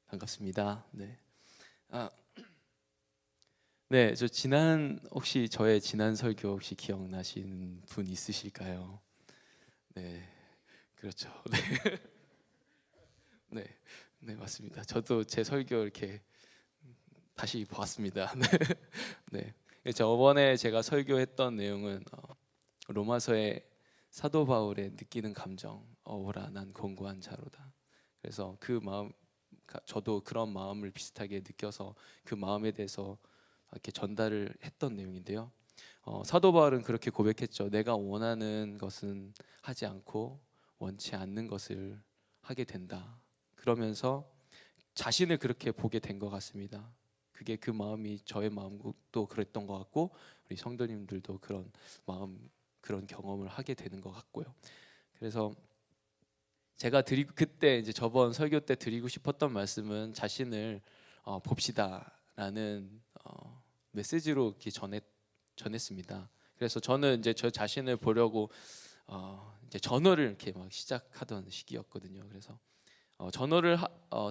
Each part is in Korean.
반갑습니다. 네. 아, 네, 혹시 저의 지난 설교 혹시 기억나신 분 있으실까요? 네, 그렇죠. 네, 네, 맞습니다. 저도 제 설교 이렇게 다시 보았습니다. 네, 네. 저번에 제가 설교했던 내용은 로마서의 사도 바울의 느끼는 감정, 오라 난 공고한 자로다. 그래서 그 마음, 저도 그런 마음을 비슷하게 느껴서 그 마음에 대해서 이렇게 전달을 했던 내용인데요. 사도 바울은 그렇게 고백했죠. 내가 원하는 것은 하지 않고 원치 않는 것을 하게 된다. 그러면서 자신을 그렇게 보게 된 것 같습니다. 그게 그 마음이 저의 마음도 그랬던 것 같고 우리 성도님들도 그런 마음, 그런 경험을 하게 되는 것 같고요. 그래서 제가 그때 이제 저번 설교 때 드리고 싶었던 말씀은 자신을 봅시다라는 메시지로 이렇게 전했습니다. 그래서 저는 이제 저 자신을 보려고 이제 전어를 이렇게 막 시작하던 시기였거든요. 그래서 전어를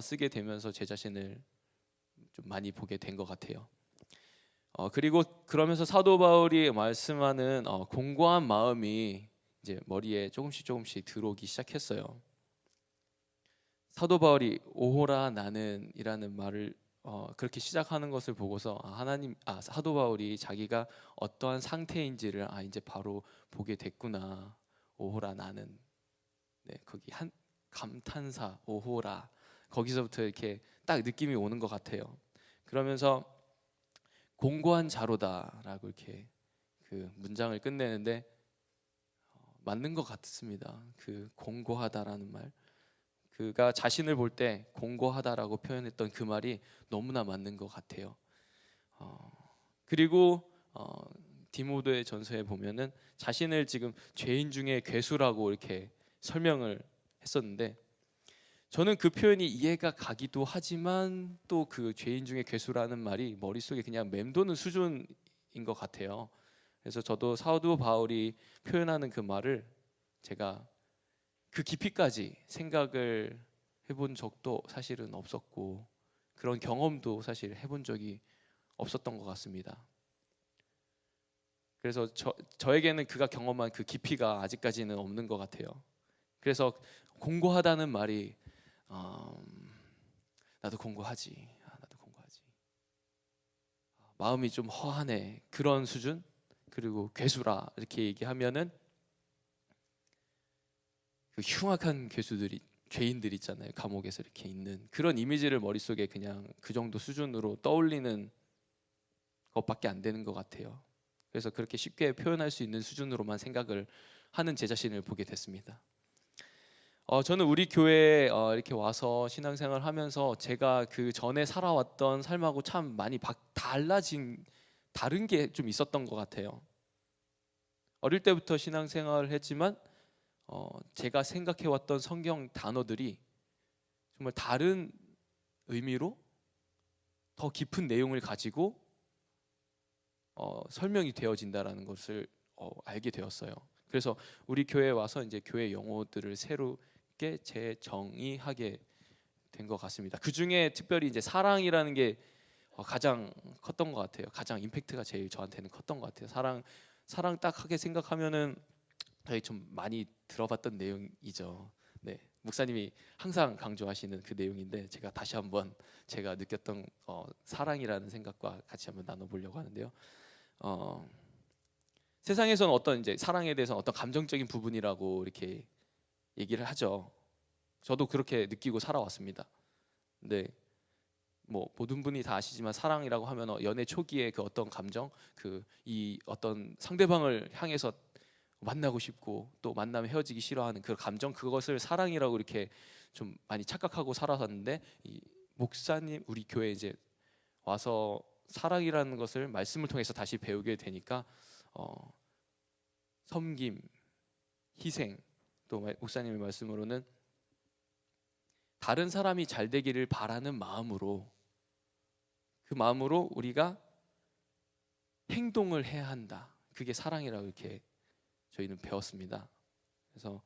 쓰게 되면서 제 자신을 좀 많이 보게 된 것 같아요. 그리고 그러면서 사도 바울이 말씀하는 공고한 마음이 이제 머리에 조금씩 들어오기 시작했어요. 사도 바울이 오호라 나는이라는 말을 그렇게 시작하는 것을 보고서 사도 바울이 자기가 어떠한 상태인지를 이제 바로 보게 됐구나. 오호라 나는. 네, 거기 한 감탄사 오호라 거기서부터 이렇게 딱 느낌이 오는 것 같아요. 그러면서 공고한 자로다라고 이렇게 그 문장을 끝내는데 맞는 것 같습니다. 그 공고하다라는 말. 그가 자신을 볼 때 공고하다라고 표현했던 그 말이 너무나 맞는 것 같아요. 그리고 디모데 전서에 보면은 자신을 지금 죄인 중에 괴수라고 이렇게 설명을 했었는데 저는 그 표현이 이해가 가기도 하지만 또 그 죄인 중에 괴수라는 말이 머릿속에 그냥 맴도는 수준인 것 같아요. 그래서 저도 사도 바울이 표현하는 그 말을 제가 그 깊이까지 생각을 해본 적도 사실은 없었고 그런 경험도 사실 해본 적이 없었던 것 같습니다. 그래서 저에게는 그가 경험한 그 깊이가 아직까지는 없는 것 같아요. 그래서 공고하다는 말이 나도 공고하지, 나도 공고하지. 마음이 좀 허하네 그런 수준. 그리고 괴수라 이렇게 얘기하면은 그 흉악한 괴수들이 죄인들 있잖아요. 감옥에서 이렇게 있는 그런 이미지를 머릿속에 그냥 그 정도 수준으로 떠올리는 것밖에 안 되는 것 같아요. 그래서 그렇게 쉽게 표현할 수 있는 수준으로만 생각을 하는 제 자신을 보게 됐습니다. 저는 우리 교회에 이렇게 와서 신앙생활 하면서 제가 그 전에 살아왔던 삶하고 참 많이 다른 게 좀 있었던 것 같아요. 어릴 때부터 신앙생활을 했지만 제가 생각해왔던 성경 단어들이 정말 다른 의미로 더 깊은 내용을 가지고 설명이 되어진다라는 것을 알게 되었어요. 그래서 우리 교회에 와서 이제 교회 용어들을 새롭게 재정의하게 된 것 같습니다. 그 중에 특별히 이제 사랑이라는 게 가장 컸던 것 같아요. 가장 임팩트가 제일 저한테는 컸던 것 같아요. 사랑 딱 하게 생각하면은 저희 좀 많이 들어봤던 내용이죠. 네, 목사님이 항상 강조하시는 그 내용인데 제가 다시 한번 제가 느꼈던 사랑이라는 생각과 같이 한번 나눠보려고 하는데요. 어, 세상에서는 어떤 이제 사랑에 대해서 어떤 감정적인 부분이라고 이렇게 얘기를 하죠. 저도 그렇게 느끼고 살아왔습니다. 근데 뭐 모든 분이 다 아시지만 사랑이라고 하면 연애 초기에 그 어떤 감정, 그 이 어떤 상대방을 향해서 만나고 싶고 또 만나면 헤어지기 싫어하는 그 감정, 그것을 사랑이라고 이렇게 좀 많이 착각하고 살아왔는데 이 목사님 우리 교회 이제 와서 사랑이라는 것을 말씀을 통해서 다시 배우게 되니까 어, 섬김, 희생, 또 목사님의 말씀으로는 다른 사람이 잘 되기를 바라는 마음으로 그 마음으로 우리가 행동을 해야 한다. 그게 사랑이라고 이렇게 저희는 배웠습니다. 그래서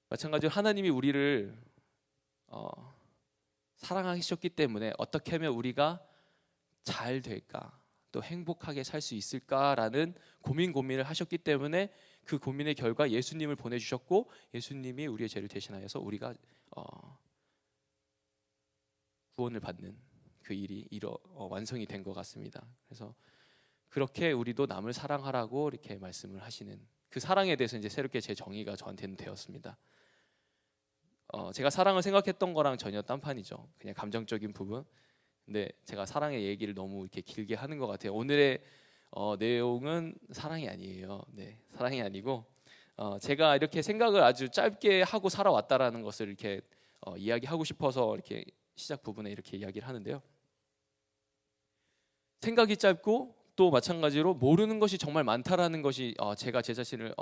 마찬가지로 하나님이 우리를 사랑하셨기 때문에 어떻게 하면 우리가 잘 될까, 또 행복하게 살 수 있을까라는 고민을 하셨기 때문에 그 고민의 결과 예수님을 보내주셨고, 예수님이 우리의 죄를 대신하여서 우리가 구원을 받는 그 일이 완성이 된 것 같습니다. 그래서 그렇게 우리도 남을 사랑하라고 이렇게 말씀을 하시는 그 사랑에 대해서 이제 새롭게 제 정의가 저한테는 되었습니다. 제가 사랑을 생각했던 거랑 전혀 딴판이죠. 그냥 감정적인 부분. 근데 제가 사랑의 얘기를 너무 이렇게 길게 하는 것 같아요. 오늘의 내용은 사랑이 아니에요. 네, 사랑이 아니고 제가 이렇게 생각을 아주 짧게 하고 살아왔다라는 것을 이렇게 이야기하고 싶어서 이렇게 시작 부분에 이렇게 이야기를 하는데요. 생각이 짧고 또 마찬가지로 모르는 것이 정말 많다라는 것이 제가 제 자신을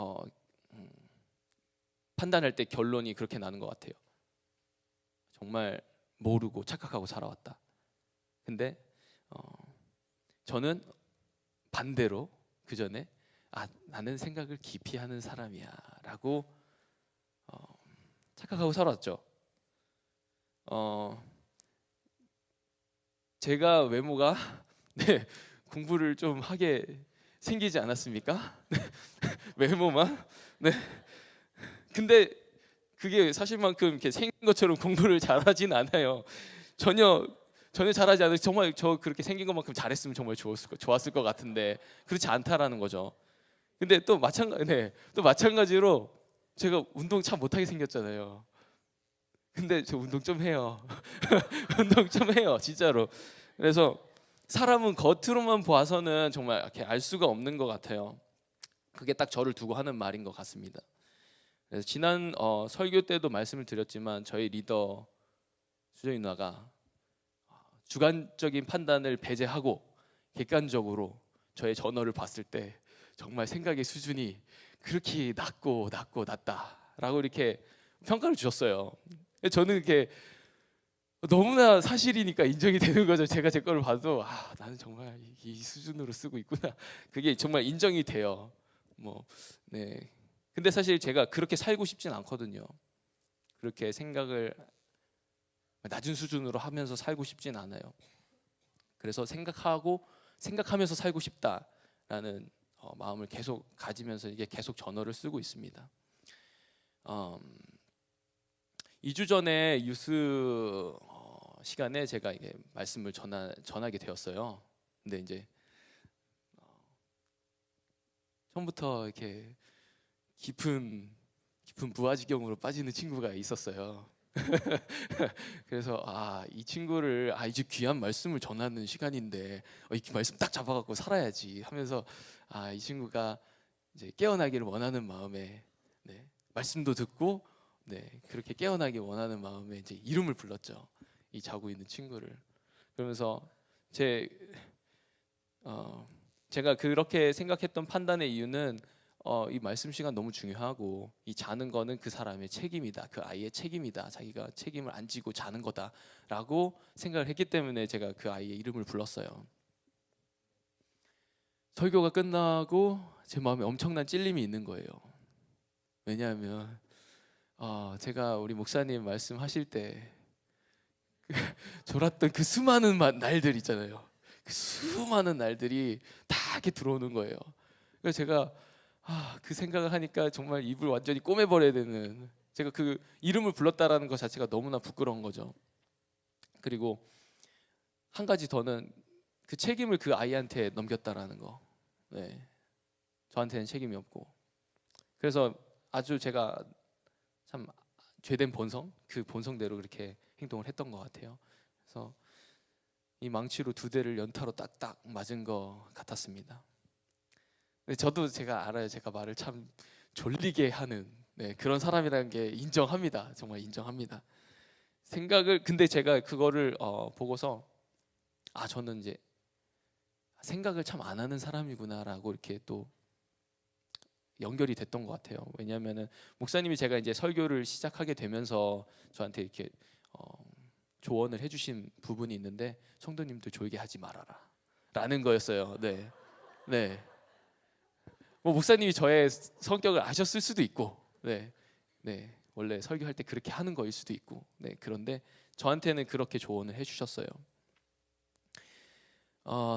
판단할 때 결론이 그렇게 나는 것 같아요. 정말 모르고 착각하고 살아왔다. 근데 저는 반대로 그 전에 나는 생각을 깊이 하는 사람이야 라고 착각하고 살았죠. 제가 외모가 네, 공부를 좀 하게 생기지 않았습니까? 외모만? 네. 근데 그게 사실만큼 이렇게 생긴 것처럼 공부를 잘하진 않아요. 전혀 잘하지 않아요. 정말 저 그렇게 생긴 것만큼 잘했으면 정말 좋았을 것 같은데 그렇지 않다라는 거죠. 근데 또 마찬가지로 제가 운동 참 못하게 생겼잖아요. 근데 저 운동 좀 해요. 운동 좀 해요, 진짜로. 그래서 사람은 겉으로만 봐서는 정말 이렇게 알 수가 없는 것 같아요. 그게 딱 저를 두고 하는 말인 것 같습니다. 그래서 지난 설교 때도 말씀을 드렸지만 저희 리더 수정이 누나가 주관적인 판단을 배제하고 객관적으로 저의 전어를 봤을 때 정말 생각의 수준이 그렇게 낮다라고 이렇게 평가를 주셨어요. 저는 이렇게 너무나 사실이니까 인정이 되는 거죠. 제가 제 거를 봐도 나는 정말 이 수준으로 쓰고 있구나. 그게 정말 인정이 돼요. 네. 근데 사실 제가 그렇게 살고 싶진 않거든요. 그렇게 생각을 낮은 수준으로 하면서 살고 싶진 않아요. 그래서 생각하면서 살고 싶다라는 마음을 계속 가지면서 이게 계속 전어를 쓰고 있습니다. 2주 전에 유스 시간에 제가 이게 말씀을 전하게 되었어요. 근데 이제 처음부터 이렇게 깊은 무아지경으로 빠지는 친구가 있었어요. 그래서 이 친구를 이제 귀한 말씀을 전하는 시간인데 이 말씀 딱 잡아갖고 살아야지 하면서 이 친구가 이제 깨어나기를 원하는 마음에 말씀도 듣고 그렇게 깨어나기 원하는 마음에 이제 이름을 불렀죠. 이 자고 있는 친구를. 그러면서 제가 그렇게 생각했던 판단의 이유는 이 말씀 시간 너무 중요하고 이 자는 거는 그 사람의 책임이다, 그 아이의 책임이다, 자기가 책임을 안 지고 자는 거다라고 생각을 했기 때문에 제가 그 아이의 이름을 불렀어요. 설교가 끝나고 제 마음에 엄청난 찔림이 있는 거예요. 왜냐하면 제가 우리 목사님 말씀하실 때 졸았던 그 수많은 날들 있잖아요. 그 수많은 날들이 다 이렇게 들어오는 거예요. 그래서 제가 그 생각을 하니까 정말 입을 완전히 꼬매버려야 되는, 제가 그 이름을 불렀다라는 것 자체가 너무나 부끄러운 거죠. 그리고 한 가지 더는 그 책임을 그 아이한테 넘겼다라는 거. 저한테는 책임이 없고. 그래서 아주 제가 참 죄된 그 본성대로 그렇게 행동을 했던 것 같아요. 그래서 이 망치로 2대를 연타로 딱딱 맞은 것 같았습니다. 근데 저도 제가 알아요. 제가 말을 참 졸리게 하는 그런 사람이라는 게 인정합니다. 정말 인정합니다. 근데 제가 그거를 보고서 저는 이제 생각을 참 안 하는 사람이구나라고 이렇게 또 연결이 됐던 것 같아요. 왜냐하면은 목사님이 제가 이제 설교를 시작하게 되면서 저한테 이렇게 조언을 해주신 부분이 있는데, 성도님도 졸게 하지 말아라라는 거였어요. 네. 목사님이 저의 성격을 아셨을 수도 있고, 원래 설교할 때 그렇게 하는 거일 수도 있고, 네, 그런데 저한테는 그렇게 조언을 해주셨어요.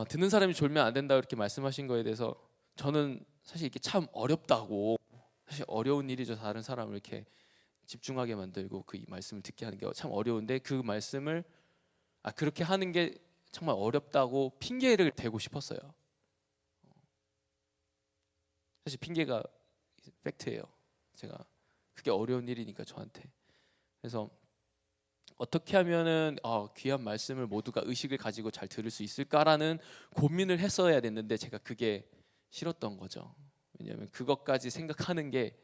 듣는 사람이 졸면 안 된다 이렇게 말씀하신 거에 대해서 저는 사실 이게 참 어렵다고, 사실 어려운 일이죠. 다른 사람을 이렇게 집중하게 만들고 그 말씀을 듣게 하는 게 참 어려운데, 그 말씀을 그렇게 하는 게 정말 어렵다고 핑계를 대고 싶었어요. 사실 핑계가 팩트예요. 제가 그게 어려운 일이니까 저한테. 그래서 어떻게 하면은 귀한 말씀을 모두가 의식을 가지고 잘 들을 수 있을까라는 고민을 했어야 됐는데, 제가 그게 싫었던 거죠. 왜냐하면 그것까지 생각하는 게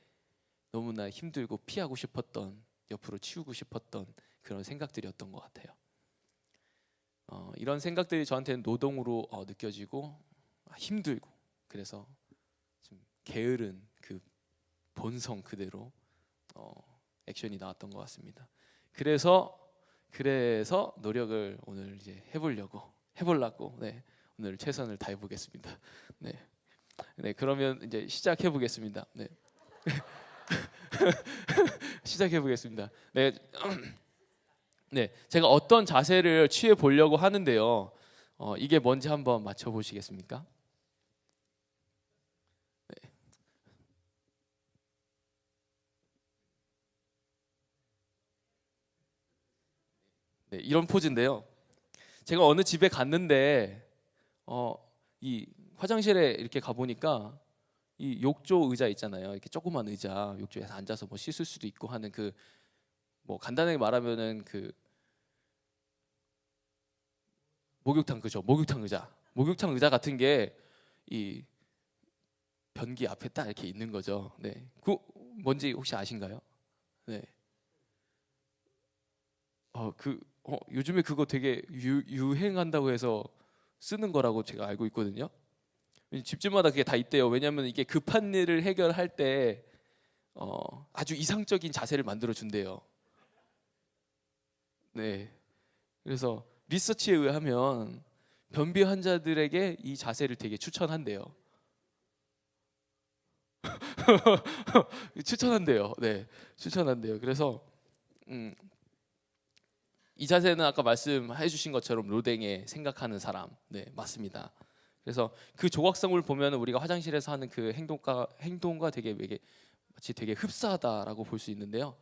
너무나 힘들고 피하고 싶었던, 옆으로 치우고 싶었던 그런 생각들이었던 것 같아요. 이런 생각들이 저한테는 노동으로 느껴지고 힘들고, 그래서 좀 게으른 그 본성 그대로 액션이 나왔던 것 같습니다. 그래서 노력을 오늘 이제 해보려고 네, 오늘 최선을 다해 보겠습니다. 네, 그러면 이제 시작해 보겠습니다. 네, 시작해 보겠습니다. 네, 네, 제가 어떤 자세를 취해 보려고 하는데요. 이게 뭔지 한번 맞춰 보시겠습니까? 네, 이런 포즈인데요. 제가 어느 집에 갔는데 이 화장실에 이렇게 가 보니까 이 욕조 의자 있잖아요. 이렇게 조그만 의자, 욕조에서 앉아서 뭐 씻을 수도 있고 하는 그, 뭐 간단하게 말하면은 그 목욕탕, 그죠? 목욕탕 의자 같은 게 이 변기 앞에 딱 이렇게 있는 거죠. 네, 그 뭔지 혹시 아신가요? 네, 요즘에 그거 되게 유행한다고 해서 쓰는 거라고 제가 알고 있거든요. 집집마다 그게 다 있대요. 왜냐하면 이게 급한 일을 해결할 때 아주 이상적인 자세를 만들어 준대요. 네, 그래서 리서치에 의하면 변비 환자들에게 이 자세를 되게 추천한대요. 추천한대요. 네, 추천한대요. 그래서 음, 이 자세는 아까 말씀해 주신 것처럼 로댕에 생각하는 사람, 네, 맞습니다. 그래서 그 조각성을 보면 우리가 화장실에서 하는 그 행동과 되게 마치 되게 흡사하다라고 볼 수 있는데요.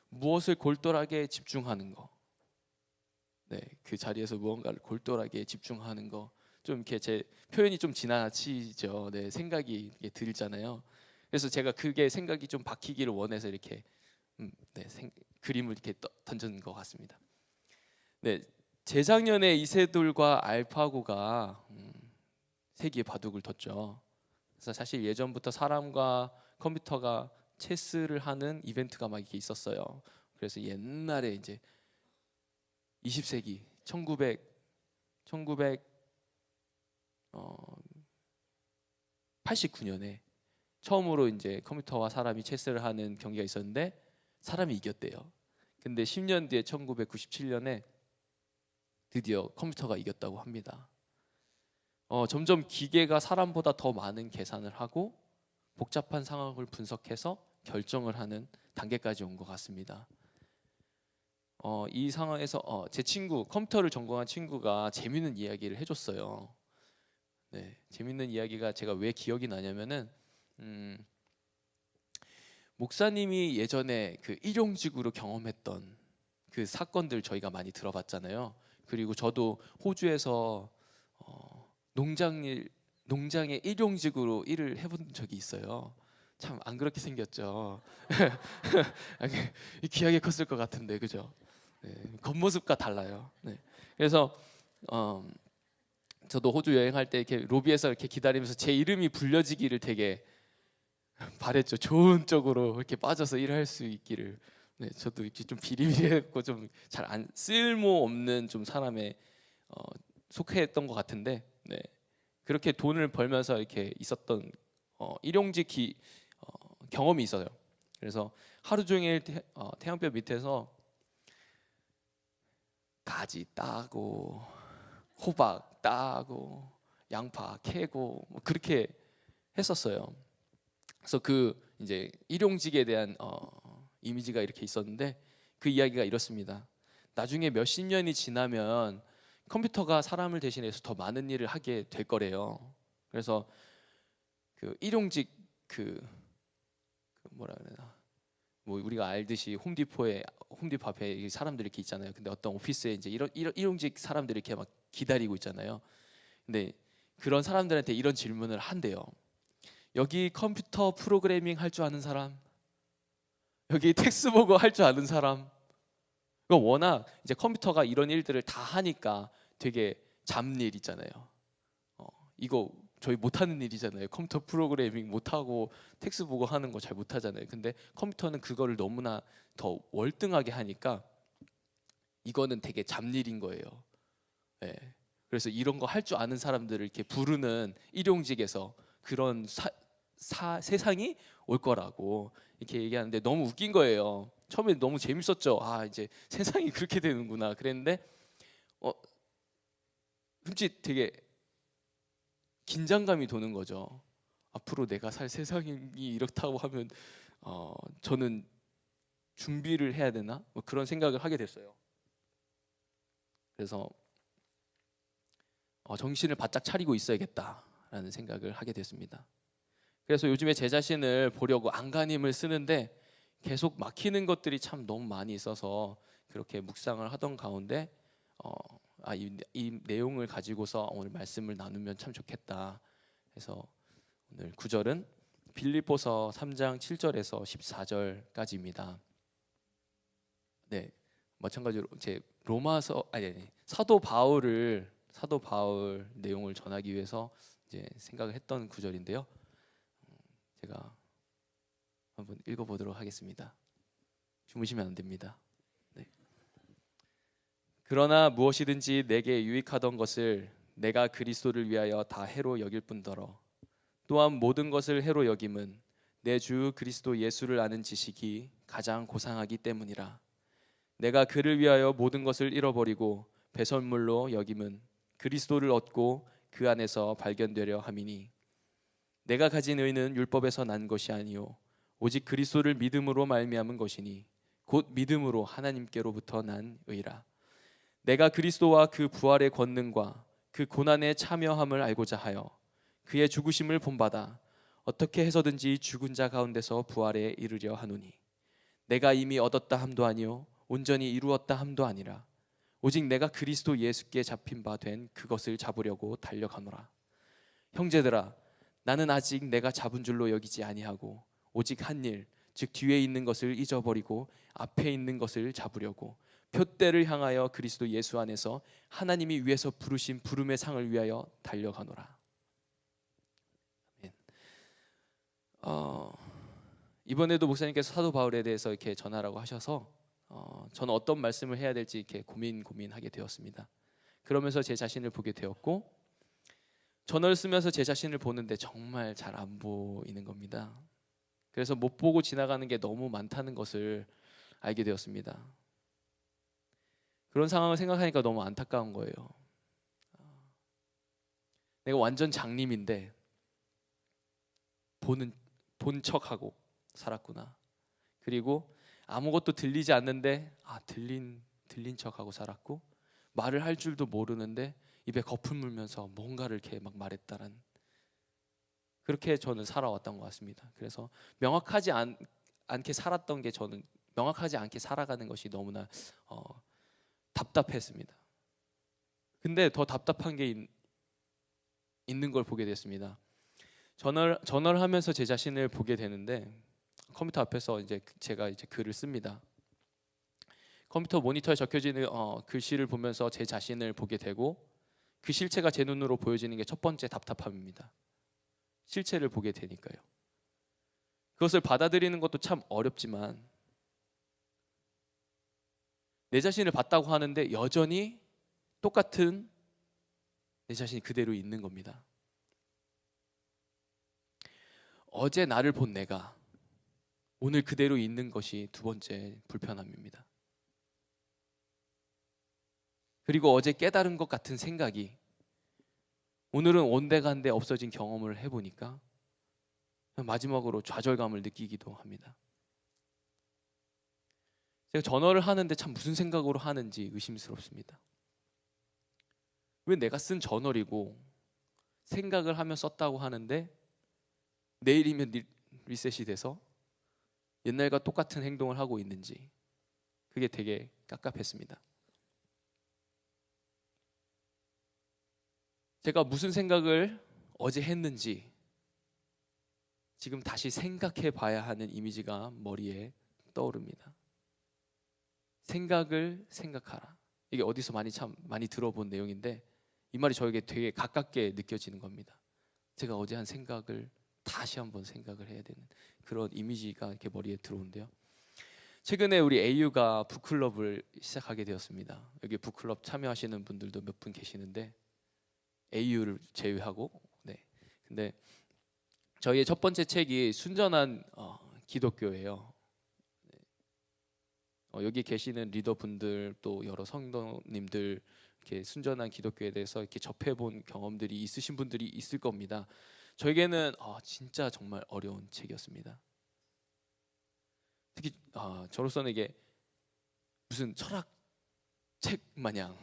무엇을 골똘하게 집중하는 거, 네, 그 자리에서 무언가를 골똘하게 집중하는 거, 좀 이렇게 제 표현이 좀 지나치죠. 네, 생각이 이렇게 들잖아요. 그래서 제가 그게 생각이 좀 박히기를 원해서 이렇게 네, 그림을 이렇게 던진 것 같습니다. 네, 재작년에 이세돌과 알파고가 세기의 바둑을 뒀죠. 그래서 사실 예전부터 사람과 컴퓨터가 체스를 하는 이벤트가 막 이렇게 있었어요. 그래서 옛날에 이제 20세기 1989년에 처음으로 이제 컴퓨터와 사람이 체스를 하는 경기가 있었는데 사람이 이겼대요. 근데 10년 뒤에 1997년에 드디어 컴퓨터가 이겼다고 합니다. 점점 기계가 사람보다 더 많은 계산을 하고 복잡한 상황을 분석해서 결정을 하는 단계까지 온 것 같습니다. 이 상황에서 제 친구, 컴퓨터를 전공한 친구가 재밌는 이야기를 해줬어요. 네, 재밌는 이야기가 제가 왜 기억이 나냐면은 목사님이 예전에 그 일용직으로 경험했던 그 사건들 저희가 많이 들어봤잖아요. 그리고 저도 호주에서 농장의 일용직으로 일을 해본 적이 있어요. 참 안 그렇게 생겼죠. 귀하게 컸을 것 같은데, 그죠? 네, 겉모습과 달라요. 네. 그래서 저도 호주 여행할 때 이렇게 로비에서 이렇게 기다리면서 제 이름이 불려지기를 되게 바랬죠. 좋은 쪽으로 이렇게 빠져서 일할 수 있기를. 네, 저도 이렇게 좀 비리비리했고 좀 잘 안 쓸모 없는 좀 사람에 속했던 것 같은데, 네, 그렇게 돈을 벌면서 이렇게 있었던 일용직 경험이 있어요. 그래서 하루 종일 태양볕 밑에서 가지 따고 호박 따고 양파 캐고 뭐 그렇게 했었어요. 그래서 그 이제 일용직에 대한 이미지가 이렇게 있었는데 그 이야기가 이렇습니다. 나중에 몇십 년이 지나면 컴퓨터가 사람을 대신해서 더 많은 일을 하게 될 거래요. 그래서 그 일용직 그 뭐라 그러나 뭐 우리가 알듯이 홈디포 앞에 사람들이 이렇게 있잖아요. 근데 어떤 오피스에 이제 이런 일용직 사람들이 이렇게 막 기다리고 있잖아요. 근데 그런 사람들한테 이런 질문을 한대요. 여기 컴퓨터 프로그래밍 할 줄 아는 사람? 여기 텍스트 보고 할 줄 아는 사람? 그 워낙 이제 컴퓨터가 이런 일들을 다 하니까 되게 잡일 있잖아요. 이거 저희 못하는 일이잖아요. 컴퓨터 프로그래밍 못하고 텍스트 보고 하는 거 잘 못하잖아요. 근데 컴퓨터는 그거를 너무나 더 월등하게 하니까 이거는 되게 잡일인 거예요. 네. 그래서 이런 거 할 줄 아는 사람들을 이렇게 부르는 일용직에서 그런 세상이 올 거라고 이렇게 얘기하는데 너무 웃긴 거예요. 처음에 너무 재밌었죠. 아, 이제 세상이 그렇게 되는구나 그랬는데 흠칫 되게 긴장감이 도는 거죠. 앞으로 내가 살 세상이 이렇다고 하면 저는 준비를 해야 되나? 뭐 그런 생각을 하게 됐어요. 그래서 정신을 바짝 차리고 있어야겠다라는 생각을 하게 됐습니다. 그래서 요즘에 제 자신을 보려고 안간힘을 쓰는데 계속 막히는 것들이 참 너무 많이 있어서 그렇게 묵상을 하던 가운데 이 내용을 가지고서 오늘 말씀을 나누면 참 좋겠다. 그래서 오늘 구절은 빌립보서 3장 7절에서 14절까지입니다. 네, 마찬가지로 제 사도 바울 내용을 전하기 위해서 이제 생각을 했던 구절인데요. 제가 한번 읽어보도록 하겠습니다. 주무시면 안 됩니다. 네. 그러나 무엇이든지 내게 유익하던 것을 내가 그리스도를 위하여 다 해로 여길 뿐더러 또한 모든 것을 해로 여김은 내 주 그리스도 예수를 아는 지식이 가장 고상하기 때문이라. 내가 그를 위하여 모든 것을 잃어버리고 배설물로 여김은 그리스도를 얻고 그 안에서 발견되려 함이니 내가 가진 의는 율법에서 난 것이 아니요 오직 그리스도를 믿음으로 말미암은 것이니 곧 믿음으로 하나님께로부터 난 의라. 내가 그리스도와 그 부활의 권능과 그 고난에 참여함을 알고자 하여 그의 죽으심을 본받아 어떻게 해서든지 죽은 자 가운데서 부활에 이르려 하노니 내가 이미 얻었다 함도 아니요 온전히 이루었다 함도 아니라 오직 내가 그리스도 예수께 잡힌 바 된 그것을 잡으려고 달려가노라. 형제들아, 나는 아직 내가 잡은 줄로 여기지 아니하고 오직 한 일, 즉 뒤에 있는 것을 잊어버리고 앞에 있는 것을 잡으려고 표대를 향하여 그리스도 예수 안에서 하나님이 위에서 부르신 부름의 상을 위하여 달려가노라. 이번에도 목사님께서 사도 바울에 대해서 이렇게 전하라고 하셔서 저는 어떤 말씀을 해야 될지 이렇게 고민하게 되었습니다. 그러면서 제 자신을 보게 되었고 전어를 쓰면서 제 자신을 보는데 정말 잘 안 보이는 겁니다. 그래서 못 보고 지나가는 게 너무 많다는 것을 알게 되었습니다. 그런 상황을 생각하니까 너무 안타까운 거예요. 내가 완전 장님인데 본 척하고 살았구나. 그리고 아무것도 들리지 않는데 들린 척하고 살았고 말을 할 줄도 모르는데 입에 거품 물면서 뭔가를 이렇게 막 말했다는 그렇게 저는 살아왔던 것 같습니다. 그래서 명확하지 않게 살았던 게 저는 명확하지 않게 살아가는 것이 너무나 답답했습니다. 근데 더 답답한 게 있는 걸 보게 됐습니다. 전화를 하면서 제 자신을 보게 되는데 컴퓨터 앞에서 제가 글을 씁니다. 컴퓨터 모니터에 적혀지는 글씨를 보면서 제 자신을 보게 되고 그 실체가 제 눈으로 보여지는 게 첫 번째 답답함입니다. 실체를 보게 되니까요. 그것을 받아들이는 것도 참 어렵지만 내 자신을 봤다고 하는데 여전히 똑같은 내 자신이 그대로 있는 겁니다. 어제 나를 본 내가 오늘 그대로 있는 것이 두 번째 불편함입니다. 그리고 어제 깨달은 것 같은 생각이 오늘은 온데간데 없어진 경험을 해보니까 마지막으로 좌절감을 느끼기도 합니다. 제가 전어를 하는데 참 무슨 생각으로 하는지 의심스럽습니다. 왜 내가 쓴 저널이고 생각을 하며 썼다고 하는데 내일이면 리셋이 돼서 옛날과 똑같은 행동을 하고 있는지, 그게 되게 깝깝했습니다. 제가 무슨 생각을 어제 했는지 지금 다시 생각해 봐야 하는 이미지가 머리에 떠오릅니다. 생각을 생각하라. 이게 어디서 많이 들어본 내용인데 이 말이 저에게 되게 가깝게 느껴지는 겁니다. 제가 어제 한 생각을 다시 한번 생각을 해야 되는 그런 이미지가 이렇게 머리에 들어오는데요. 최근에 우리 AU가 북클럽을 시작하게 되었습니다. 여기 북클럽 참여하시는 분들도 몇 분 계시는데 AU를 제외하고, 네. 근데 저희의 첫 번째 책이 순전한 기독교예요. 여기 계시는 리더분들 또 여러 성도님들 이렇게 순전한 기독교에 대해서 이렇게 접해본 경험들이 있으신 분들이 있을 겁니다. 저에게는 진짜 정말 어려운 책이었습니다. 특히 저로서는 이게 무슨 철학 책 마냥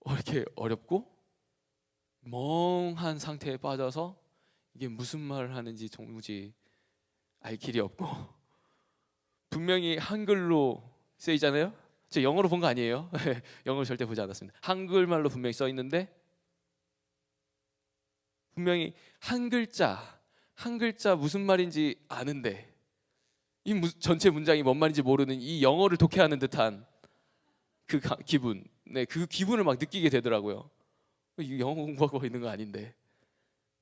이렇게 어렵고 멍한 상태에 빠져서 이게 무슨 말을 하는지 도무지 알 길이 없고, 분명히 한글로 쓰이잖아요. 저 영어로 본 거 아니에요. 영어를 절대 보지 않았습니다. 한글말로 분명히 써 있는데 분명히 한 글자 무슨 말인지 아는데 이 전체 문장이 뭔 말인지 모르는 이 영어를 독해하는 듯한 그 기분, 네, 그 기분을 막 느끼게 되더라고요. 이 영어 공부하고 있는 거 아닌데.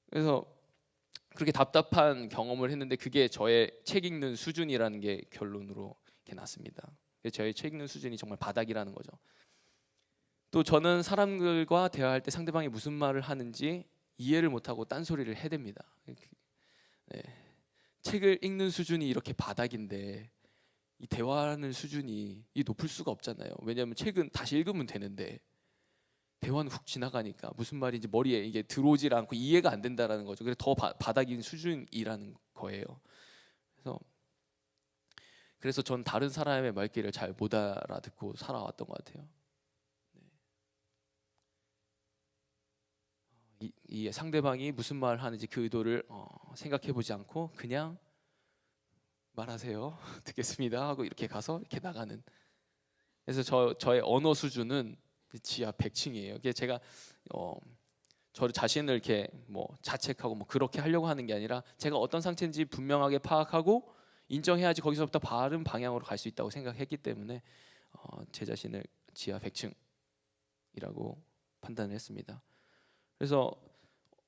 그래서 그렇게 답답한 경험을 했는데 그게 저의 책 읽는 수준이라는 게 결론으로 이렇게 났습니다. 저의 책 읽는 수준이 정말 바닥이라는 거죠. 또 저는 사람들과 대화할 때 상대방이 무슨 말을 하는지 이해를 못하고 딴소리를 해댑니다. 네. 책을 읽는 수준이 이렇게 바닥인데 이 대화하는 수준이 높을 수가 없잖아요. 왜냐하면 책은 다시 읽으면 되는데 대화는 훅 지나가니까 무슨 말인지 머리에 이게 들어오질 않고 이해가 안 된다라는 거죠. 그래서 더 바닥인 수준이라는 거예요. 그래서 전 다른 사람의 말귀를 잘 못 알아듣고 살아왔던 것 같아요. 이 상대방이 무슨 말을 하는지 그 의도를 생각해 보지 않고 그냥 말하세요. 듣겠습니다 하고 이렇게 가서 이렇게 나가는. 그래서 저의 언어 수준은 지하 100층이에요. 이게 제가 저 자신을 이렇게 뭐 자책하고 뭐 그렇게 하려고 하는 게 아니라 제가 어떤 상태인지 분명하게 파악하고 인정해야지 거기서부터 바른 방향으로 갈 수 있다고 생각했기 때문에 제 자신을 지하 100층이라고 판단을 했습니다. 그래서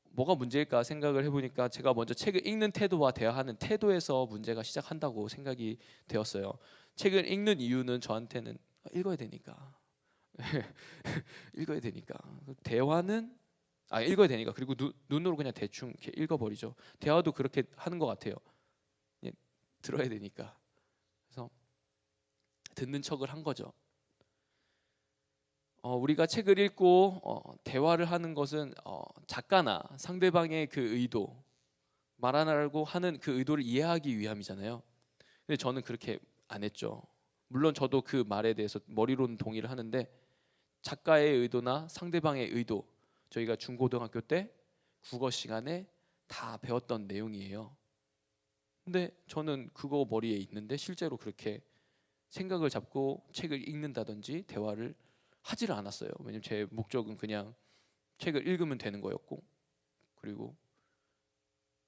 뭐가 문제일까 생각을 해보니까 제가 먼저 책을 읽는 태도와 대화하는 태도에서 문제가 시작한다고 생각이 되었어요. 책을 읽는 이유는 저한테는 읽어야 되니까 읽어야 되니까. 대화는 읽어야 되니까. 그리고 눈으로 그냥 대충 이렇게 읽어버리죠. 대화도 그렇게 하는 것 같아요. 그냥 들어야 되니까. 그래서 듣는 척을 한 거죠. 우리가 책을 읽고 대화를 하는 것은 작가나 상대방의 그 의도, 말하라고 하는 그 의도를 이해하기 위함이잖아요. 근데 저는 그렇게 안 했죠. 물론 저도 그 말에 대해서 머리로는 동의를 하는데 작가의 의도나 상대방의 의도, 저희가 중고등학교 때 국어 시간에 다 배웠던 내용이에요. 근데 저는 그거 머리에 있는데 실제로 그렇게 생각을 잡고 책을 읽는다든지 대화를 하지를 않았어요. 왜냐면 제 목적은 그냥 책을 읽으면 되는 거였고, 그리고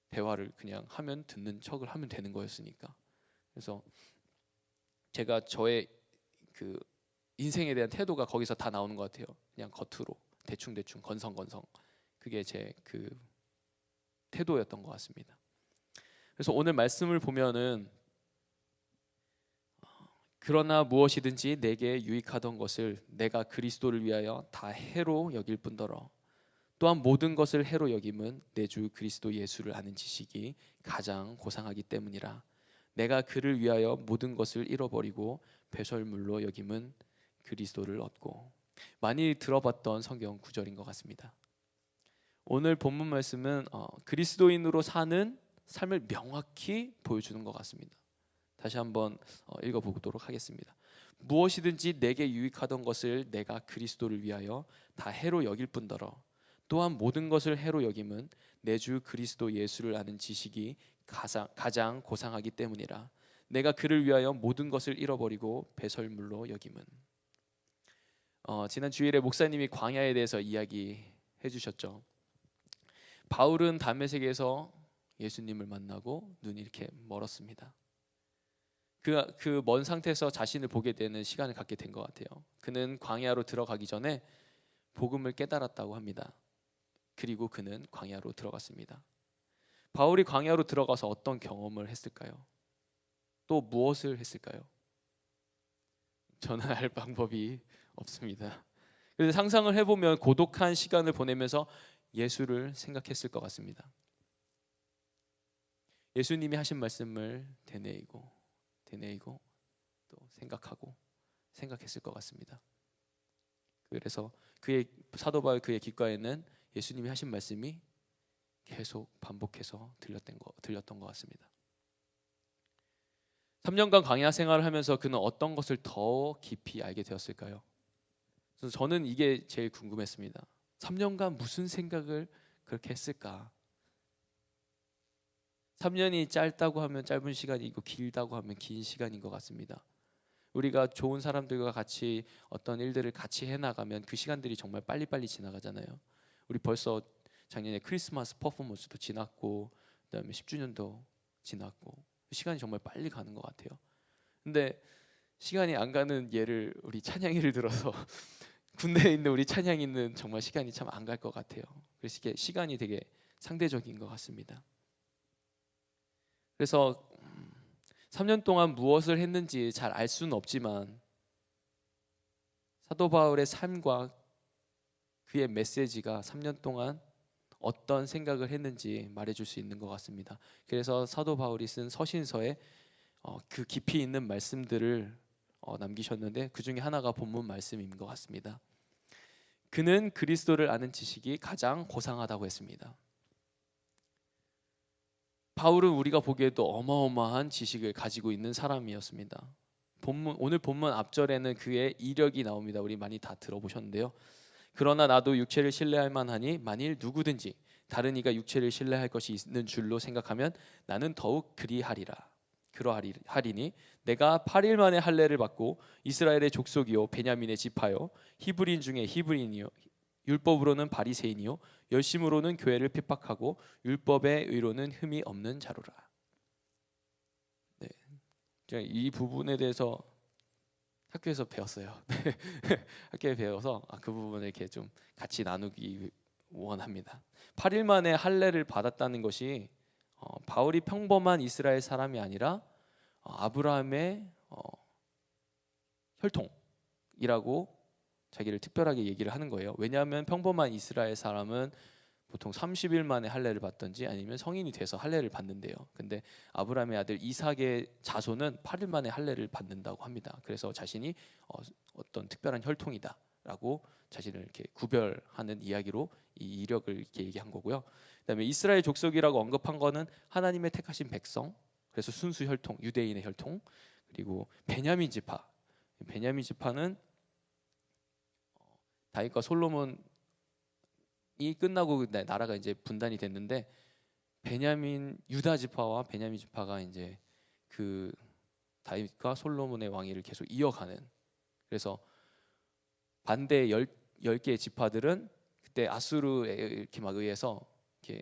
대화를 그냥 하면 듣는 척을 하면 되는 거였으니까. 그래서 제가 저의 그 인생에 대한 태도가 거기서 다 나오는 것 같아요. 그냥 겉으로 대충 건성건성, 그게 제 그 태도였던 것 같습니다. 그래서 오늘 말씀을 보면은 그러나 무엇이든지 내게 유익하던 것을 내가 그리스도를 위하여 다 해로 여길 뿐더러 또한 모든 것을 해로 여김은 내 주 그리스도 예수를 아는 지식이 가장 고상하기 때문이라. 내가 그를 위하여 모든 것을 잃어버리고 배설물로 여김은 그리스도를 얻고. 많이 들어봤던 성경 구절인 것 같습니다. 오늘 본문 말씀은 그리스도인으로 사는 삶을 명확히 보여주는 것 같습니다. 다시 한번 읽어보도록 하겠습니다. 무엇이든지 내게 유익하던 것을 내가 그리스도를 위하여 다 해로 여길 뿐더러 또한 모든 것을 해로 여김은 내 주 그리스도 예수를 아는 지식이 가장 고상하기 때문이라. 내가 그를 위하여 모든 것을 잃어버리고 배설물로 여김은. 지난 주일에 목사님이 광야에 대해서 이야기해 주셨죠. 바울은 다메섹에서 예수님을 만나고 눈이 이렇게 멀었습니다. 그 먼 상태에서 자신을 보게 되는 시간을 갖게 된 것 같아요. 그는 광야로 들어가기 전에 복음을 깨달았다고 합니다. 그리고 그는 광야로 들어갔습니다. 바울이 광야로 들어가서 어떤 경험을 했을까요? 또 무엇을 했을까요? 저는 알 방법이 없습니다. 그래서 상상을 해보면 고독한 시간을 보내면서 예수를 생각했을 것 같습니다. 예수님이 하신 말씀을 되뇌이고 또 생각했을 것 같습니다. 그래서 사도 바울 그의 귓가에는 예수님이 하신 말씀이 계속 반복해서 들렸던 것 같습니다. 3년간 광야 생활을 하면서 그는 어떤 것을 더 깊이 알게 되었을까요? 그래서 저는 이게 제일 궁금했습니다. 3년간 무슨 생각을 그렇게 했을까? 3년이 짧다고 하면 짧은 시간이고 길다고 하면 긴 시간인 것 같습니다. 우리가 좋은 사람들과 같이 어떤 일들을 같이 해나가면 그 시간들이 정말 빨리빨리 지나가잖아요. 우리 벌써 작년에 크리스마스 퍼포먼스도 지났고 그다음에 10주년도 지났고 시간이 정말 빨리 가는 것 같아요. 근데 시간이 안 가는 예를 우리 찬양이를 들어서 군대에 있는 우리 찬양이는 정말 시간이 참 안 갈 것 같아요. 그래서 이게 시간이 되게 상대적인 것 같습니다. 그래서 3년 동안 무엇을 했는지 잘 알 수는 없지만 사도 바울의 삶과 그의 메시지가 3년 동안 어떤 생각을 했는지 말해줄 수 있는 것 같습니다. 그래서 사도 바울이 쓴 서신서에 그 깊이 있는 말씀들을 남기셨는데 그 중에 하나가 본문 말씀인 것 같습니다. 그는 그리스도를 아는 지식이 가장 고상하다고 했습니다. 바울은 우리가 보기에도 어마어마한 지식을 가지고 있는 사람이었습니다. 오늘 본문 앞절에는 그의 이력이 나옵니다. 우리 많이 다 들어보셨는데요. 그러나 나도 육체를 신뢰할 만하니 만일 누구든지 다른 이가 육체를 신뢰할 것이 있는 줄로 생각하면 나는 더욱 그러하리니 내가 8일 만에 할례를 받고 이스라엘의 족속이요 베냐민의 지파요 히브리인 중에 히브리인이요 율법으로는 바리새인이요 열심으로는 교회를 핍박하고 율법의 의로는 흠이 없는 자로라. 네, 제가 이 부분에 대해서 학교에서 배웠어요. 학교에 배워서 그 부분을 이렇게 좀 같이 나누기 원합니다. 8일 만에 할례를 받았다는 것이 바울이 평범한 이스라엘 사람이 아니라 아브라함의 혈통이라고 자기를 특별하게 얘기를 하는 거예요. 왜냐하면 평범한 이스라엘 사람은 보통 30일 만에 할례를 받든지 아니면 성인이 돼서 할례를 받는데요. 근데 아브라함의 아들 이삭의 자손은 8일 만에 할례를 받는다고 합니다. 그래서 자신이 어떤 특별한 혈통이다라고 자신을 이렇게 구별하는 이야기로 이 이력을 이렇게 얘기한 거고요. 그다음에 이스라엘 족속이라고 언급한 거는 하나님의 택하신 백성, 그래서 순수 혈통, 유대인의 혈통, 그리고 베냐민 지파는 다윗과 솔로몬이 끝나고 나라가 이제 분단이 됐는데 유다 지파와 베냐민 지파가 이제 그 다윗과 솔로몬의 왕위를 계속 이어가는, 그래서 반대 10개의 지파들은 그때 아수르에 이렇게 막 의해서 이렇게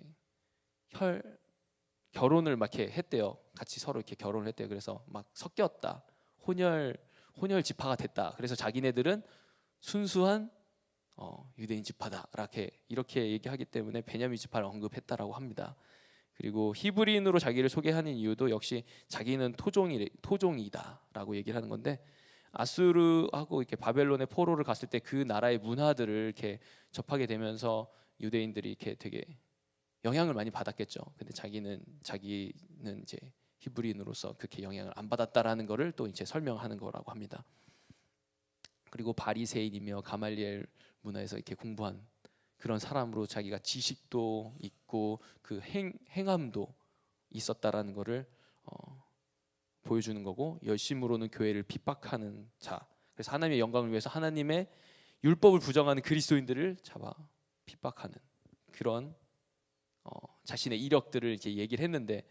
결혼을 막 이렇게 했대요. 같이 서로 이렇게 결혼을 했대요. 그래서 막 섞였다. 혼혈 지파가 됐다. 그래서 자기네들은 순수한 유대인 지파다 이렇게 얘기하기 때문에 베냐민 지파를 언급했다라고 합니다. 그리고 히브리인으로 자기를 소개하는 이유도 역시 자기는 토종이다라고 얘기를 하는 건데, 아수르하고 이렇게 바벨론의 포로를 갔을 때 그 나라의 문화들을 이렇게 접하게 되면서 유대인들이 이렇게 되게 영향을 많이 받았겠죠. 근데 자기는 이제 히브리인으로서 그렇게 영향을 안 받았다라는 거를 또 이제 설명하는 거라고 합니다. 그리고 바리새인이며 가말리엘 문화에서 이렇게 공부한 그런 사람으로 자기가 지식도 있고 그 행함도 있었다라는 거를 보여주는 거고, 열심으로는 교회를 핍박하는 자. 그래서 하나님의 영광을 위해서 하나님의 율법을 부정하는 그리스도인들을 잡아 핍박하는 그런 자신의 이력들을 이제 얘기를 했는데,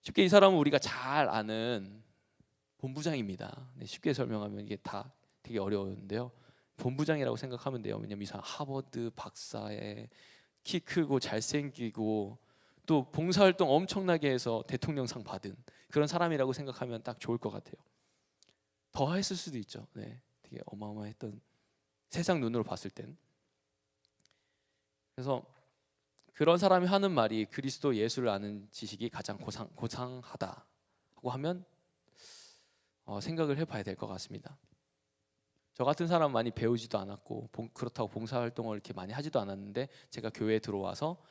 쉽게 이 사람은 우리가 잘 아는 본부장입니다. 네, 쉽게 설명하면 이게 다 되게 어려운데요. 본부장이라고 생각하면 돼요. 왜냐면 이 사람 하버드 박사에 키 크고 잘생기고 또 봉사활동 엄청나게 해서 대통령상 받은 그런 사람이라고 생각하면 딱 좋을 것 같아요. 더 했을 수도 있죠. 네, 되게 어마어마했던, 세상 눈으로 봤을 땐. 그래서 그런 사람이 하는 말이 그리스도 예수를 아는 지식이 가장 고상하다고 하면 생각을 해봐야 될 것 같습니다. 저 같은 사람 많이 배우지도 않았고 그렇다고 봉사활동을 이렇게 많이 하지도 않았는데, 제가 교회에 들어와서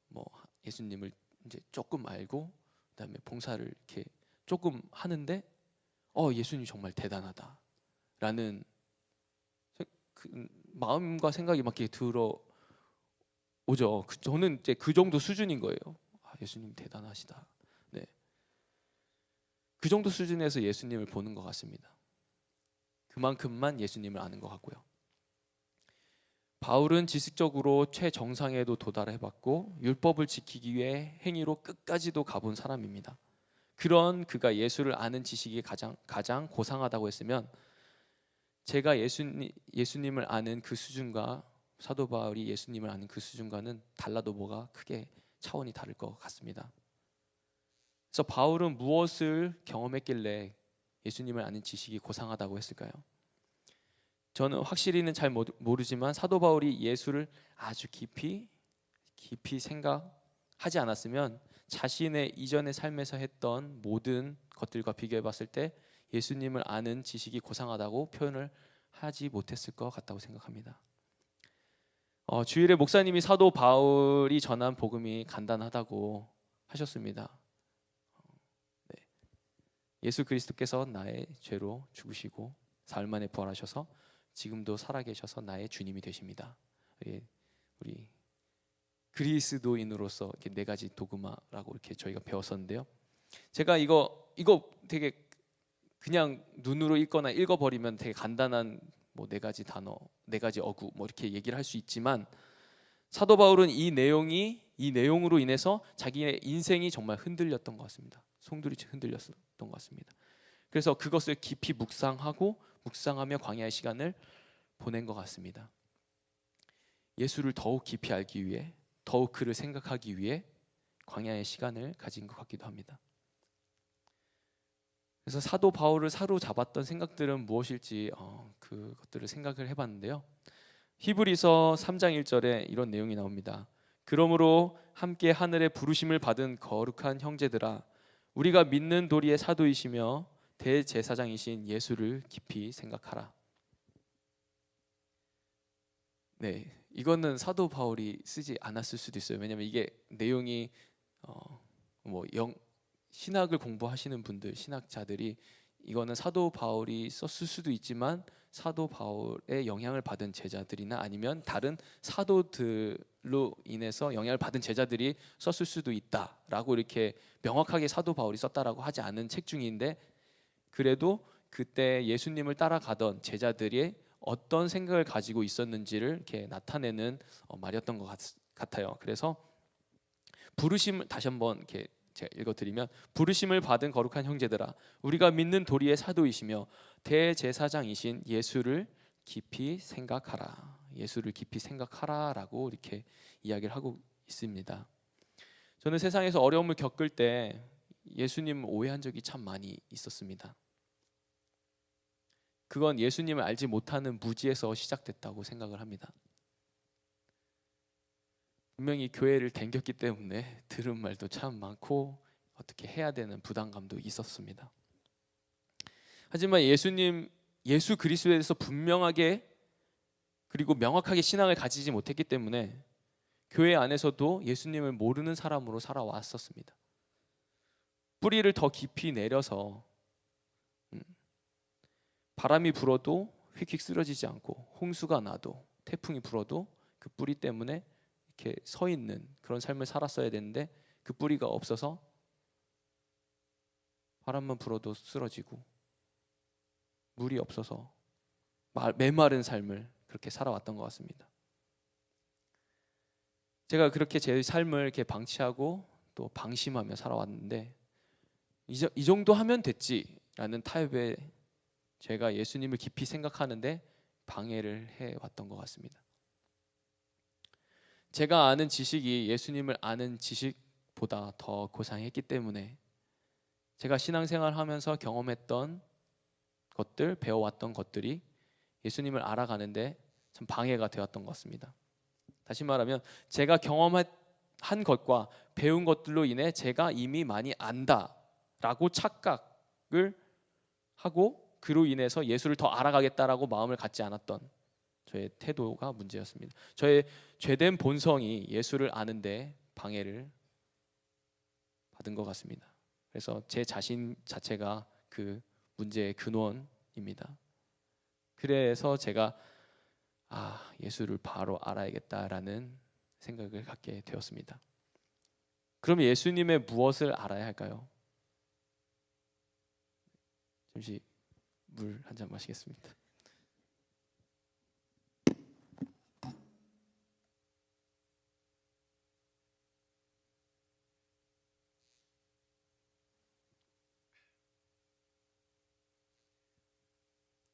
뭐 예수님을 이제 조금 알고 그다음에 봉사를 이렇게 조금 하는데 예수님 정말 대단하다라는 그 마음과 생각이 막 이렇게 들어오죠. 저는 이제 그 정도 수준인 거예요. 예수님 대단하시다. 네, 그 정도 수준에서 예수님을 보는 것 같습니다. 그만큼만 예수님을 아는 것 같고요. 바울은 지식적으로 최정상에도 도달해봤고 율법을 지키기 위해 행위로 끝까지도 가본 사람입니다. 그런 그가 예수를 아는 지식이 가장 고상하다고 했으면, 제가 예수님을 아는 그 수준과 사도 바울이 예수님을 아는 그 수준과는 달라도 뭐가 크게 차원이 다를 것 같습니다. 그래서 바울은 무엇을 경험했길래 예수님을 아는 지식이 고상하다고 했을까요? 저는 확실히는 잘 모르지만 사도 바울이 예수를 아주 깊이 생각하지 않았으면 자신의 이전의 삶에서 했던 모든 것들과 비교해 봤을 때 예수님을 아는 지식이 고상하다고 표현을 하지 못했을 것 같다고 생각합니다. 주일에 목사님이 사도 바울이 전한 복음이 간단하다고 하셨습니다. 네. 예수 그리스도께서 나의 죄로 죽으시고 사흘 만에 부활하셔서 지금도 살아계셔서 나의 주님이 되십니다. 우리 그리스도인으로서 이렇게 네 가지 도그마라고 이렇게 저희가 배웠었는데요. 제가 이거 되게 그냥 눈으로 읽거나 읽어버리면 되게 간단한 뭐 네 가지 단어, 네 가지 어구 뭐 이렇게 얘기를 할 수 있지만, 사도 바울은 이 내용으로 인해서 자기의 인생이 정말 흔들렸던 것 같습니다. 송두리째 흔들렸던 것 같습니다. 그래서 그것을 깊이 묵상하며 광야의 시간을 보낸 것 같습니다. 예수를 더욱 깊이 알기 위해, 더욱 그를 생각하기 위해 광야의 시간을 가진 것 같기도 합니다. 그래서 사도 바울을 사로잡았던 생각들은 무엇일지 그것들을 생각을 해봤는데요. 히브리서 3장 1절에 이런 내용이 나옵니다. 그러므로 함께 하늘의 부르심을 받은 거룩한 형제들아, 우리가 믿는 도리의 사도이시며 대제사장이신 예수를 깊이 생각하라. 네, 이거는 사도 바울이 쓰지 않았을 수도 있어요. 왜냐하면 이게 내용이 신학을 공부하시는 분들, 신학자들이 이거는 사도 바울이 썼을 수도 있지만 사도 바울의 영향을 받은 제자들이나 아니면 다른 사도들로 인해서 영향을 받은 제자들이 썼을 수도 있다라고 이렇게 명확하게 사도 바울이 썼다라고 하지 않은 책 중인데, 그래도 그때 예수님을 따라가던 제자들이 어떤 생각을 가지고 있었는지를 이렇게 나타내는 말이었던 것 같아요. 그래서 부르심을 다시 한번 이렇게 제가 읽어드리면, 부르심을 받은 거룩한 형제들아, 우리가 믿는 도리의 사도이시며 대제사장이신 예수를 깊이 생각하라. 예수를 깊이 생각하라라고 이렇게 이야기를 하고 있습니다. 저는 세상에서 어려움을 겪을 때 예수님 오해한 적이 참 많이 있었습니다. 그건 예수님을 알지 못하는 무지에서 시작됐다고 생각을 합니다. 분명히 교회를 댕겼기 때문에 들은 말도 참 많고 어떻게 해야 되는 부담감도 있었습니다. 하지만 예수 그리스도에 대해서 분명하게 그리고 명확하게 신앙을 가지지 못했기 때문에 교회 안에서도 예수님을 모르는 사람으로 살아왔었습니다. 뿌리를 더 깊이 내려서 바람이 불어도 휙휙 쓰러지지 않고, 홍수가 나도 태풍이 불어도 그 뿌리 때문에 이렇게 서 있는 그런 삶을 살았어야 되는데, 그 뿌리가 없어서 바람만 불어도 쓰러지고 물이 없어서 메마른 삶을 그렇게 살아왔던 것 같습니다. 제가 그렇게 제 삶을 이렇게 방치하고 또 방심하며 살아왔는데 이 정도 하면 됐지라는 타협에 제가 예수님을 깊이 생각하는데 방해를 해왔던 것 같습니다. 제가 아는 지식이 예수님을 아는 지식보다 더 고상했기 때문에 제가 신앙생활 하면서 경험했던 것들, 배워왔던 것들이 예수님을 알아가는데 참 방해가 되었던 것 같습니다. 다시 말하면 제가 경험한 것과 배운 것들로 인해 제가 이미 많이 안다라고 착각을 하고 그로 인해서 예수를 더 알아가겠다라고 마음을 갖지 않았던 저의 태도가 문제였습니다. 저의 죄된 본성이 예수를 아는데 방해를 받은 것 같습니다. 그래서 제 자신 자체가 그 문제의 근원입니다. 그래서 제가 예수를 바로 알아야겠다라는 생각을 갖게 되었습니다. 그럼 예수님의 무엇을 알아야 할까요? 잠시 물 한 잔 마시겠습니다.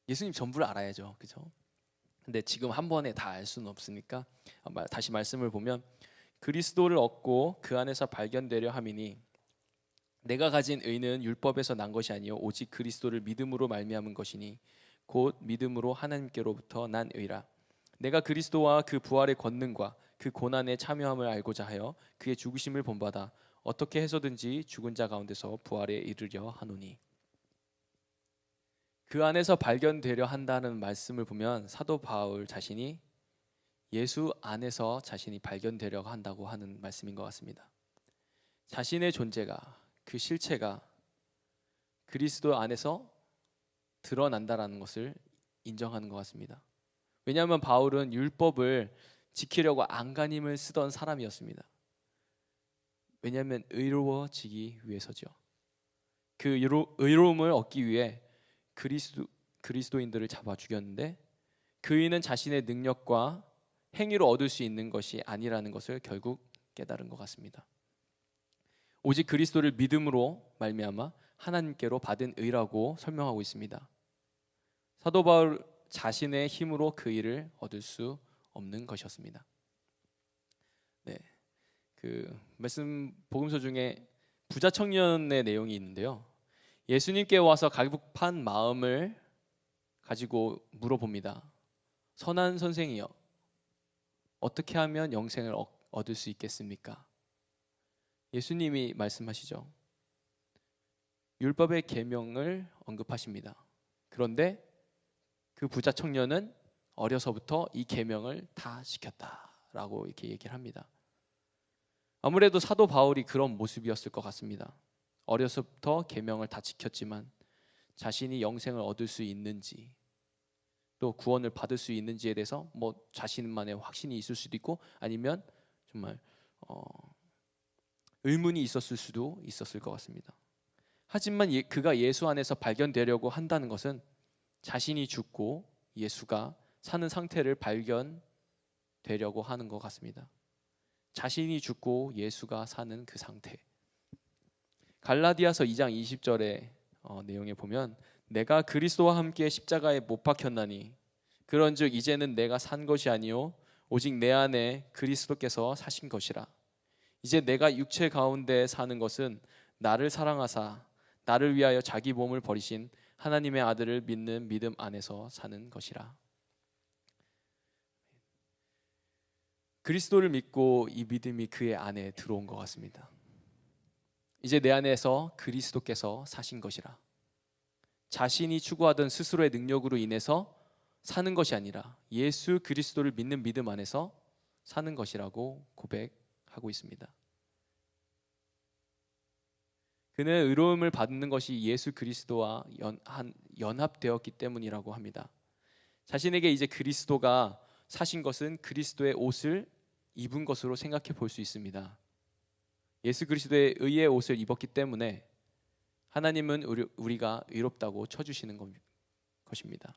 예수님 전부를 알아야죠, 그렇죠? 근데 지금 한 번에 다 알 수는 없으니까 다시 말씀을 보면 그리스도를 얻고 그 안에서 발견되려 함이니 내가 가진 의는 율법에서 난 것이 아니요 오직 그리스도를 믿음으로 말미암은 것이니 곧 믿음으로 하나님께로부터 난 의라. 내가 그리스도와 그 부활의 권능과 그 고난에 참여함을 알고자 하여 그의 죽으심을 본받아 어떻게 해서든지 죽은 자 가운데서 부활에 이르려 하노니. 그 안에서 발견되려 한다는 말씀을 보면 사도 바울 자신이 예수 안에서 자신이 발견되려고 한다고 하는 말씀인 것 같습니다. 자신의 존재가, 그 실체가 그리스도 안에서 드러난다라는 것을 인정하는 것 같습니다. 왜냐하면 바울은 율법을 지키려고 안간힘을 쓰던 사람이었습니다. 왜냐하면 의로워지기 위해서죠. 그 의로움을 얻기 위해 그리스도인들을 잡아 죽였는데 그이는 자신의 능력과 행위로 얻을 수 있는 것이 아니라는 것을 결국 깨달은 것 같습니다. 오직 그리스도를 믿음으로 말미암아 하나님께로 받은 의라고 설명하고 있습니다. 사도 바울 자신의 힘으로 그 의를 얻을 수 없는 것이었습니다. 네, 그 말씀 복음서 중에 부자 청년의 내용이 있는데요. 예수님께 와서 갈급한 마음을 가지고 물어봅니다. 선한 선생이여, 어떻게 하면 영생을 얻을 수 있겠습니까? 예수님이 말씀하시죠. 율법의 계명을 언급하십니다. 그런데 그 부자 청년은 어려서부터 이 계명을 다 지켰다라고 이렇게 얘기를 합니다. 아무래도 사도 바울이 그런 모습이었을 것 같습니다. 어려서부터 계명을 다 지켰지만 자신이 영생을 얻을 수 있는지 또 구원을 받을 수 있는지에 대해서 자신만의 확신이 있을 수도 있고 아니면 정말 의문이 있었을 수도 있었을 것 같습니다. 하지만 그가 예수 안에서 발견되려고 한다는 것은 자신이 죽고 예수가 사는 상태를 발견되려고 하는 것 같습니다. 자신이 죽고 예수가 사는 그 상태. 갈라디아서 2장 20절의 내용에 보면 내가 그리스도와 함께 십자가에 못 박혔나니 그런즉 이제는 내가 산 것이 아니요 오직 내 안에 그리스도께서 사신 것이라. 이제 내가 육체 가운데 사는 것은 나를 사랑하사 나를 위하여 자기 몸을 버리신 하나님의 아들을 믿는 믿음 안에서 사는 것이라. 그리스도를 믿고 이 믿음이 그의 안에 들어온 것 같습니다. 이제 내 안에서 그리스도께서 사신 것이라. 자신이 추구하던 스스로의 능력으로 인해서 사는 것이 아니라 예수 그리스도를 믿는 믿음 안에서 사는 것이라고 고백하고 있습니다. 그는 의로움을 받는 것이 예수 그리스도와 연합되었기 때문이라고 합니다. 자신에게 이제 그리스도가 사신 것은 그리스도의 옷을 입은 것으로 생각해 볼 수 있습니다. 예수 그리스도의 의의 옷을 입었기 때문에 하나님은 우리가 의롭다고 쳐주시는 것입니다.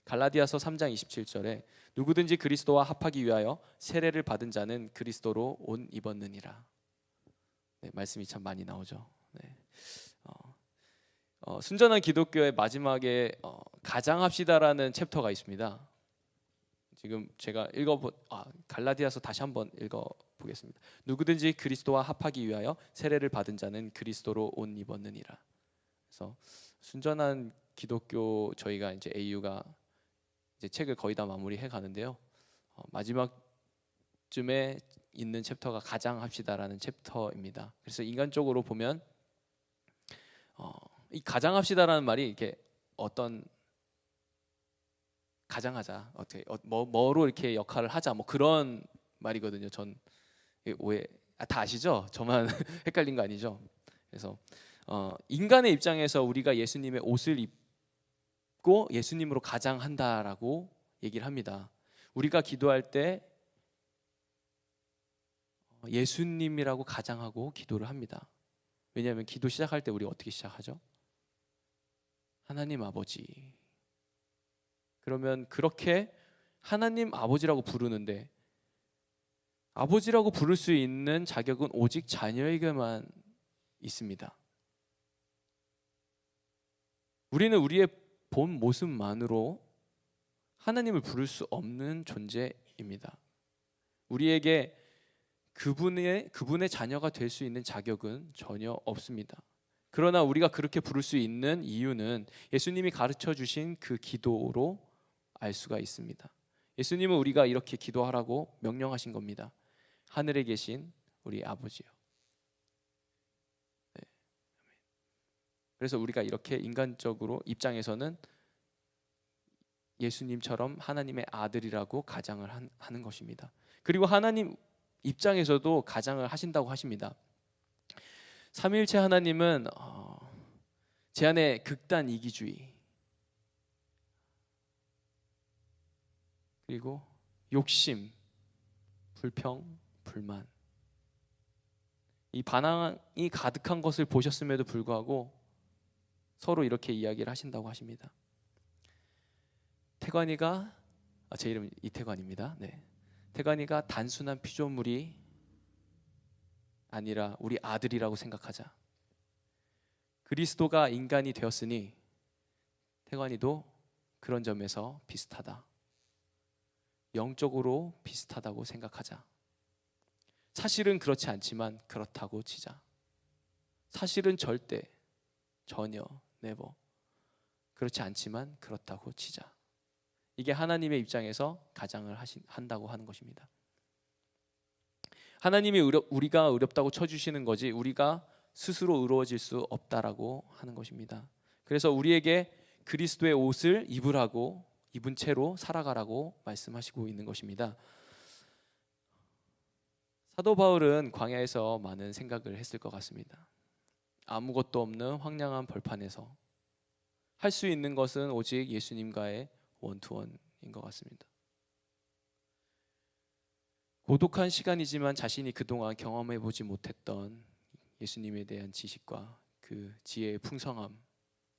갈라디아서 3장 27절에 누구든지 그리스도와 합하기 위하여 세례를 받은 자는 그리스도로 옷 입었느니라. 네, 말씀이 참 많이 나오죠. 네. 순전한 기독교의 마지막에 가장합시다라는 챕터가 있습니다. 지금 제가 갈라디아서 다시 한번 읽어보겠습니다. 누구든지 그리스도와 합하기 위하여 세례를 받은 자는 그리스도로 옷 입었느니라. 그래서 순전한 기독교 저희가 이제 AU가 이제 책을 거의 다 마무리해 가는데요. 마지막쯤에 있는 챕터가 가장합시다라는 챕터입니다. 그래서 인간적으로 보면 이 가장합시다라는 말이 이렇게 어떤 가장하자, 어떻게 뭐로 이렇게 역할을 하자, 뭐 그런 말이거든요. 전 오해 다 아시죠? 저만 헷갈린 거 아니죠? 그래서 인간의 입장에서 우리가 예수님의 옷을 입고 예수님으로 가장한다라고 얘기를 합니다. 우리가 기도할 때 예수님이라고 가장하고 기도를 합니다. 왜냐하면 기도 시작할 때 우리 어떻게 시작하죠? 하나님 아버지. 그러면 그렇게 하나님 아버지라고 부르는데 아버지라고 부를 수 있는 자격은 오직 자녀에게만 있습니다. 우리는 우리의 본 모습만으로 하나님을 부를 수 없는 존재입니다. 우리에게 그분의 자녀가 될 수 있는 자격은 전혀 없습니다. 그러나 우리가 그렇게 부를 수 있는 이유는 예수님이 가르쳐 주신 그 기도로 알 수가 있습니다. 예수님은 우리가 이렇게 기도하라고 명령하신 겁니다. 하늘에 계신 우리 아버지요. 네. 그래서 우리가 이렇게 인간적으로 입장에서는 예수님처럼 하나님의 아들이라고 가장을 하는 것입니다. 그리고 하나님 입장에서도 가장을 하신다고 하십니다. 삼위일체 하나님은 제 안에 극단 이기주의 그리고 욕심, 불평, 불만 이 반항이 가득한 것을 보셨음에도 불구하고 서로 이렇게 이야기를 하신다고 하십니다. 태관이가 제 이름은 이태관입니다. 네. 태관이가 단순한 피조물이 아니라 우리 아들이라고 생각하자. 그리스도가 인간이 되었으니 태관이도 그런 점에서 비슷하다. 영적으로 비슷하다고 생각하자. 사실은 그렇지 않지만 그렇다고 치자. 사실은 절대, 전혀, never 그렇지 않지만 그렇다고 치자. 이게 하나님의 입장에서 가장을 한다고 하는 것입니다. 하나님이 우리가 의롭다고 쳐주시는 거지 우리가 스스로 의로워질 수 없다라고 하는 것입니다. 그래서 우리에게 그리스도의 옷을 입으라고 입은 채로 살아가라고 말씀하시고 있는 것입니다. 사도 바울은 광야에서 많은 생각을 했을 것 같습니다. 아무것도 없는 황량한 벌판에서 할 수 있는 것은 오직 예수님과의 원투원인 것 같습니다. 고독한 시간이지만 자신이 그동안 경험해보지 못했던 예수님에 대한 지식과 그 지혜의 풍성함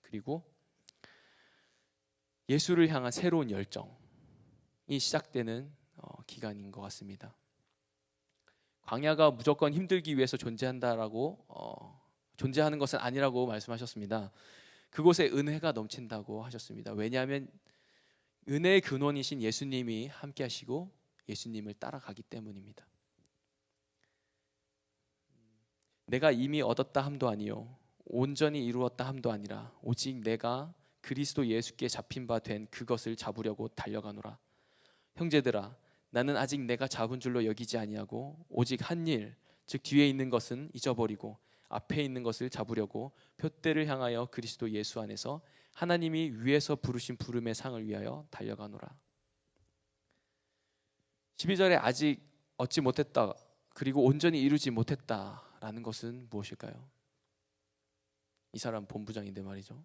그리고 예수를 향한 새로운 열정이 시작되는 기간인 것 같습니다. 광야가 무조건 힘들기 위해서 존재하는 것은 아니라고 말씀하셨습니다. 그곳에 은혜가 넘친다고 하셨습니다. 왜냐하면 은혜의 근원이신 예수님이 함께 하시고 예수님을 따라가기 때문입니다. 내가 이미 얻었다 함도 아니요 온전히 이루었다 함도 아니라 오직 내가 그리스도 예수께 잡힌 바 된 그것을 잡으려고 달려가노라. 형제들아 나는 아직 내가 잡은 줄로 여기지 아니하고 오직 한 일 즉 뒤에 있는 것은 잊어버리고 앞에 있는 것을 잡으려고 표대를 향하여 그리스도 예수 안에서 하나님이 위에서 부르신 부름의 상을 위하여 달려가노라. 12절에 아직 얻지 못했다 그리고 온전히 이루지 못했다라는 것은 무엇일까요? 이 사람 본부장인데 말이죠.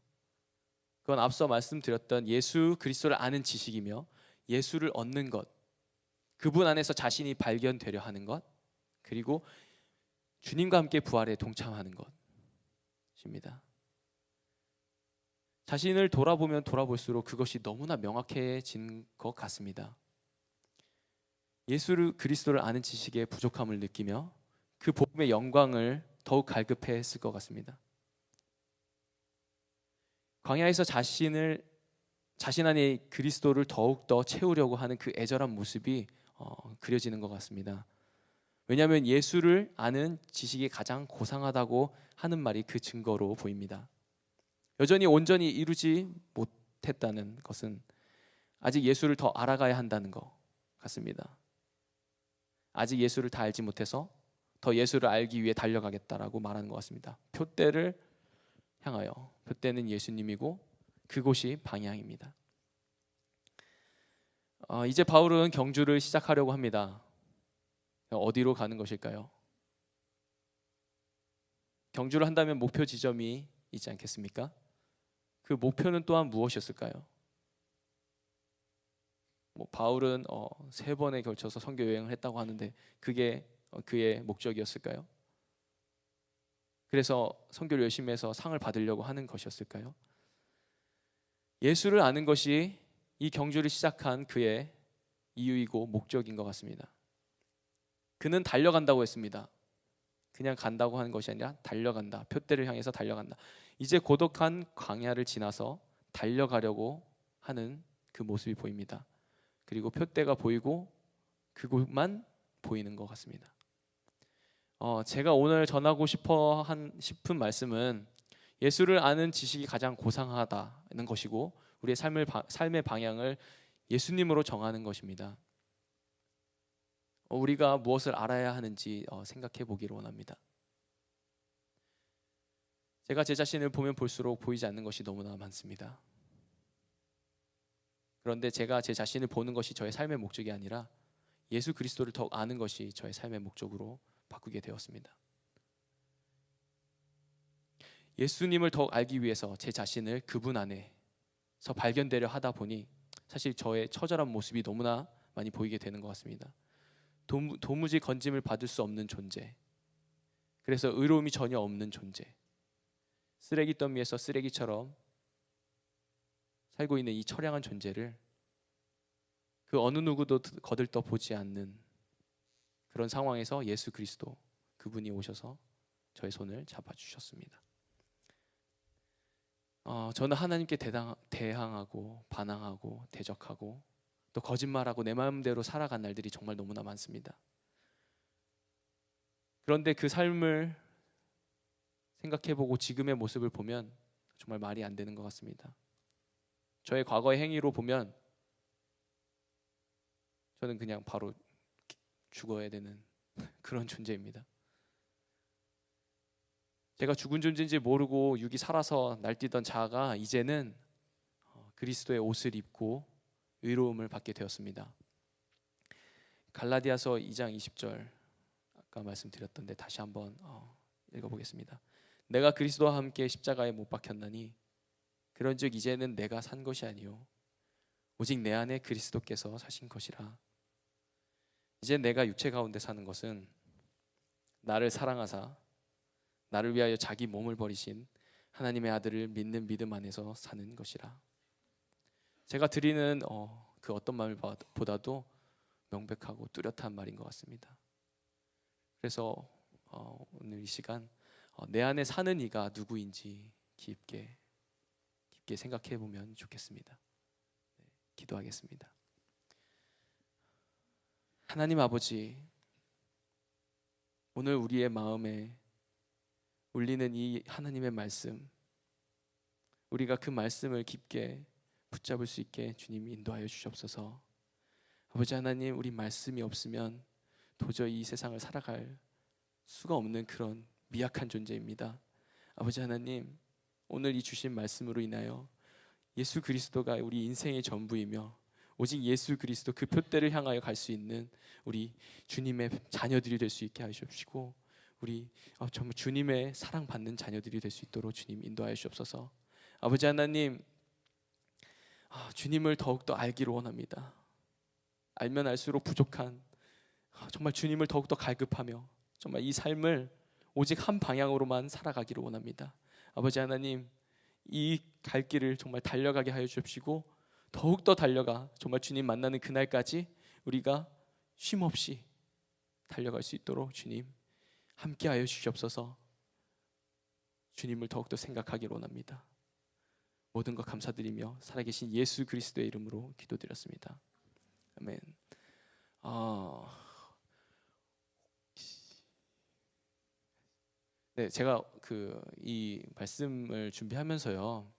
그건 앞서 말씀드렸던 예수 그리스도를 아는 지식이며 예수를 얻는 것, 그분 안에서 자신이 발견되려 하는 것, 그리고 주님과 함께 부활에 동참하는 것입니다. 자신을 돌아보면 돌아볼수록 그것이 너무나 명확해진 것 같습니다. 예수 그리스도를 아는 지식의 부족함을 느끼며 그 복음의 영광을 더욱 갈급해했을 것 같습니다. 광야에서 자신 안에 그리스도를 더욱더 채우려고 하는 그 애절한 모습이 그려지는 것 같습니다. 왜냐하면 예수를 아는 지식이 가장 고상하다고 하는 말이 그 증거로 보입니다. 여전히 온전히 이루지 못했다는 것은 아직 예수를 더 알아가야 한다는 것 같습니다. 아직 예수를 다 알지 못해서 더 예수를 알기 위해 달려가겠다라고 말하는 것 같습니다. 표대를 향하여, 표대는 예수님이고 그곳이 방향입니다. 이제 바울은 경주를 시작하려고 합니다. 어디로 가는 것일까요? 경주를 한다면 목표 지점이 있지 않겠습니까? 그 목표는 또한 무엇이었을까요? 바울은 3번에 걸쳐서 선교 여행을 했다고 하는데 그게 그의 목적이었을까요? 그래서 선교를 열심히 해서 상을 받으려고 하는 것이었을까요? 예수를 아는 것이 이 경주를 시작한 그의 이유이고 목적인 것 같습니다. 그는 달려간다고 했습니다. 그냥 간다고 하는 것이 아니라 달려간다. 표대를 향해서 달려간다. 이제 고독한 광야를 지나서 달려가려고 하는 그 모습이 보입니다. 그리고 표대가 보이고 그곳만 보이는 것 같습니다. 제가 오늘 전하고 싶은 말씀은 예수를 아는 지식이 가장 고상하다는 것이고 우리의 삶의 방향을 예수님으로 정하는 것입니다. 우리가 무엇을 알아야 하는지 생각해 보기를 원합니다. 제가 제 자신을 보면 볼수록 보이지 않는 것이 너무나 많습니다. 그런데 제가 제 자신을 보는 것이 저의 삶의 목적이 아니라 예수 그리스도를 더욱 아는 것이 저의 삶의 목적으로 바꾸게 되었습니다. 예수님을 더욱 알기 위해서 제 자신을 그분 안에서 발견되려 하다 보니 사실 저의 처절한 모습이 너무나 많이 보이게 되는 것 같습니다. 도무지 건짐을 받을 수 없는 존재, 그래서 의로움이 전혀 없는 존재, 쓰레기 더미에서 쓰레기처럼 살고 있는 이 처량한 존재를 그 어느 누구도 거들떠 보지 않는 그런 상황에서 예수 그리스도 그분이 오셔서 저의 손을 잡아주셨습니다. 저는 하나님께 대항하고 반항하고 대적하고 또 거짓말하고 내 마음대로 살아간 날들이 정말 너무나 많습니다. 그런데 그 삶을 생각해보고 지금의 모습을 보면 정말 말이 안 되는 것 같습니다. 저의 과거의 행위로 보면 저는 그냥 바로 죽어야 되는 그런 존재입니다. 제가 죽은 존재인지 모르고 육이 살아서 날뛰던 자아가 이제는 그리스도의 옷을 입고 의로움을 받게 되었습니다. 갈라디아서 2장 20절 아까 말씀드렸던데 다시 한번 읽어보겠습니다. 내가 그리스도와 함께 십자가에 못 박혔나니 그런즉 이제는 내가 산 것이 아니요 오직 내 안에 그리스도께서 사신 것이라. 이제 내가 육체 가운데 사는 것은 나를 사랑하사 나를 위하여 자기 몸을 버리신 하나님의 아들을 믿는 믿음 안에서 사는 것이라. 제가 드리는 그 어떤 말보다도 명백하고 뚜렷한 말인 것 같습니다. 그래서 오늘 이 시간 내 안에 사는 이가 누구인지 깊게 생각해 보면 좋겠습니다. 기도하겠습니다. 하나님 아버지, 오늘 우리의 마음에 울리는 이 하나님의 말씀, 우리가 그 말씀을 깊게 붙잡을 수 있게 주님이 인도하여 주시옵소서. 아버지 하나님, 우리 말씀이 없으면 도저히 이 세상을 살아갈 수가 없는 그런 미약한 존재입니다. 아버지 하나님, 오늘 이 주신 말씀으로 인하여 예수 그리스도가 우리 인생의 전부이며 오직 예수 그리스도 그 표대를 향하여 갈 수 있는 우리 주님의 자녀들이 될 수 있게 하시옵시고 우리 정말 주님의 사랑받는 자녀들이 될 수 있도록 주님 인도하여 주옵소서. 아버지 하나님, 주님을 더욱더 알기를 원합니다. 알면 알수록 부족한 정말 주님을 더욱더 갈급하며 정말 이 삶을 오직 한 방향으로만 살아가기를 원합니다. 아버지 하나님, 이 갈 길을 정말 달려가게 하여 주십시고 더욱더 달려가 정말 주님 만나는 그날까지 우리가 쉼 없이 달려갈 수 있도록 주님 함께 하여 주시옵소서. 주님을 더욱더 생각하기를 원합니다. 모든 것 감사드리며 살아계신 예수 그리스도의 이름으로 기도드렸습니다. 아멘. 네, 제가 이 말씀을 준비하면서요.